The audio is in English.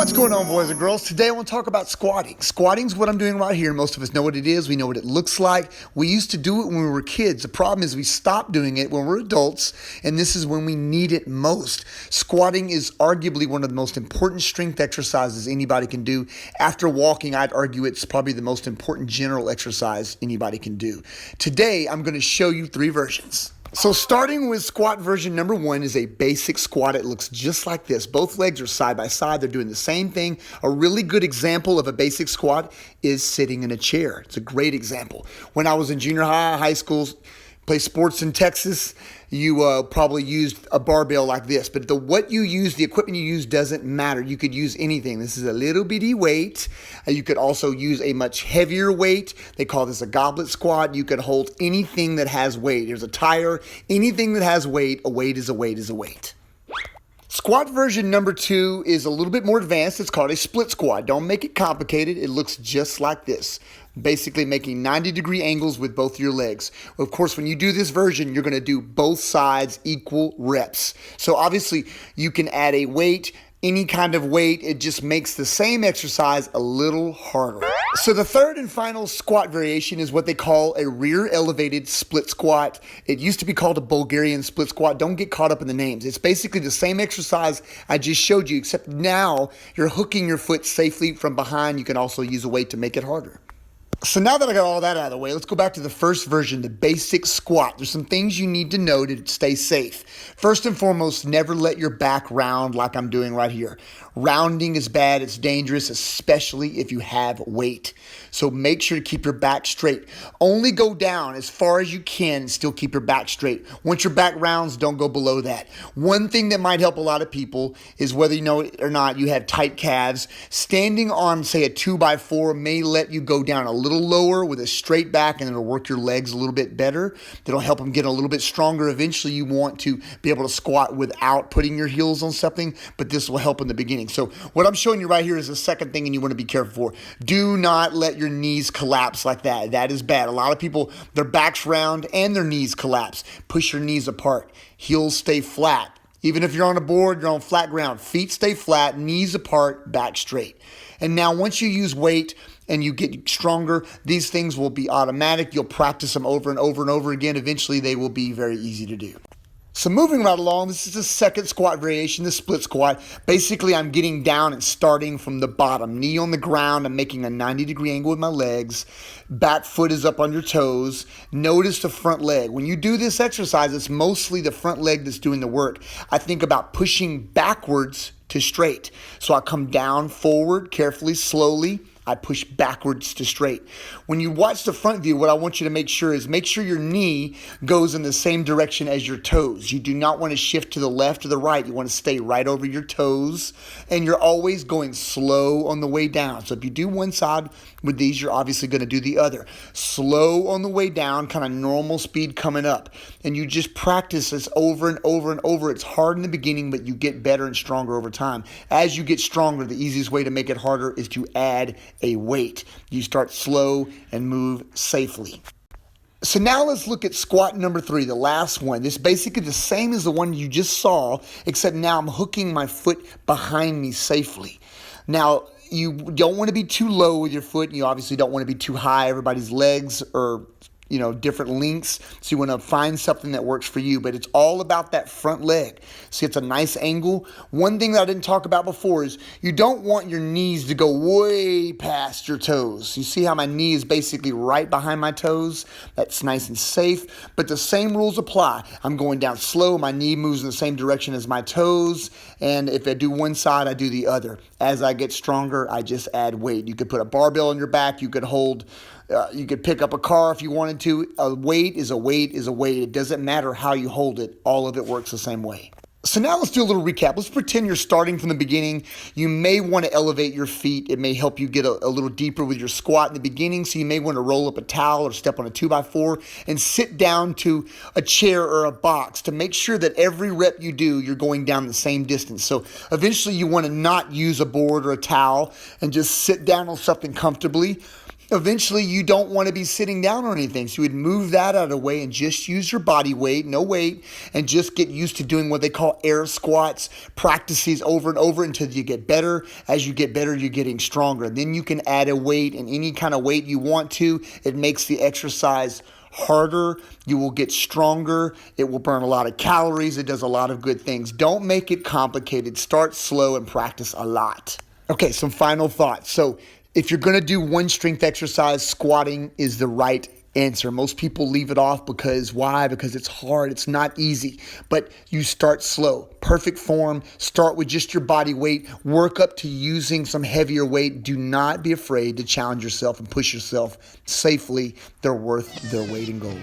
What's going on, boys and girls? Today I want to talk about squatting. Squatting is what I'm doing right here. Most of us know what it is. We know what it looks like. We used to do it when we were kids. The problem is we stopped doing it when we're adults, and this is when we need it most. Squatting is arguably one of the most important strength exercises anybody can do. After walking, I'd argue it's probably the most important general exercise anybody can do. Today, I'm going to show you 3 versions. So starting with squat version number 1 is a basic squat. It looks just like this. Both legs are side by side. They're doing the same thing. A really good example of a basic squat is sitting in a chair. It's a great example. When I was in junior high school, play sports in Texas, you probably used a barbell like this. But the equipment you use doesn't matter. You could use anything. This is a little bitty weight. You could also use a much heavier weight. They call this a goblet squat. You could hold anything that has weight. There's a tire. Anything that has weight, a weight is a weight is a weight. Squat version number 2 is a little bit more advanced. It's called a split squat. Don't make it complicated. It looks just like this. Basically making 90-degree angles with both your legs. Of course, when you do this version, you're going to do both sides equal reps. So obviously, you can add a weight, any kind of weight. It just makes the same exercise a little harder. So the third and final squat variation is what they call a rear elevated split squat. It used to be called a Bulgarian split squat. Don't get caught up in the names. It's basically the same exercise I just showed you, except now you're hooking your foot safely from behind. You can also use a weight to make it harder. So now that I got all that out of the way, let's go back to the first version, the basic squat. There's some things you need to know to stay safe. First and foremost, never let your back round like I'm doing right here. Rounding is bad. It's dangerous, especially if you have weight. So make sure to keep your back straight. Only go down as far as you can and still keep your back straight. Once your back rounds, don't go below that. One thing that might help a lot of people is whether you know it or not, you have tight calves. Standing on, say, a 2x4 may let you go down a little lower with a straight back, and it'll work your legs a little bit better. That'll help them get a little bit stronger. Eventually, you want to be able to squat without putting your heels on something, but this will help in the beginning. So what I'm showing you right here is the second thing, and you want to be careful for. Do not let your knees collapse like that. That is bad. A lot of people, their backs round and their knees collapse. Push your knees apart. Heels stay flat. Even if you're on a board, you're on flat ground. Feet stay flat, knees apart, back straight. And now once you use weight and you get stronger, these things will be automatic. You'll practice them over and over and over again. Eventually, they will be very easy to do. So moving right along, this is the second squat variation, the split squat. Basically, I'm getting down and starting from the bottom. Knee on the ground, I'm making a 90-degree angle with my legs. Back foot is up on your toes. Notice the front leg. When you do this exercise, it's mostly the front leg that's doing the work. I think about pushing backwards to straight. So I come down, forward, carefully, slowly. I push backwards to straight. When you watch the front view, what I want you to make sure your knee goes in the same direction as your toes. You do not want to shift to the left or the right. You want to stay right over your toes, and you're always going slow on the way down. So if you do one side with these, you're obviously going to do the other. Slow on the way down, kind of normal speed coming up. And you just practice this over and over and over. It's hard in the beginning, but you get better and stronger over time. As you get stronger, the easiest way to make it harder is to add a weight. You start slow and move safely. So now let's look at squat number 3, the last one. This is basically the same as the one you just saw, except now I'm hooking my foot behind me safely. Now, you don't want to be too low with your foot. You obviously don't want to be too high. Everybody's legs are different lengths. So you want to find something that works for you, but it's all about that front leg. See, it's a nice angle. One thing that I didn't talk about before is you don't want your knees to go way past your toes. You see how my knee is basically right behind my toes? That's nice and safe, but the same rules apply. I'm going down slow. My knee moves in the same direction as my toes, and if I do one side, I do the other. As I get stronger, I just add weight. You could put a barbell on your back. You could pick up a car if you wanted to. A weight is a weight is a weight. It doesn't matter how you hold it. All of it works the same way. So now let's do a little recap. Let's pretend you're starting from the beginning. You may want to elevate your feet. It may help you get a little deeper with your squat in the beginning. So you may want to roll up a towel or step on a 2x4 and sit down to a chair or a box to make sure that every rep you do, you're going down the same distance. So eventually you want to not use a board or a towel and just sit down on something comfortably. Eventually, you don't want to be sitting down or anything. So you would move that out of the way and just use your body weight, no weight, and just get used to doing what they call air squats, practice these over and over until you get better. As you get better, you're getting stronger. Then you can add a weight and any kind of weight you want to. It makes the exercise harder. You will get stronger. It will burn a lot of calories. It does a lot of good things. Don't make it complicated. Start slow and practice a lot. Okay, some final thoughts. So if you're going to do one strength exercise, squatting is the right answer. Most people leave it off because why? Because it's hard. It's not easy. But you start slow. Perfect form. Start with just your body weight. Work up to using some heavier weight. Do not be afraid to challenge yourself and push yourself safely. They're worth their weight in gold.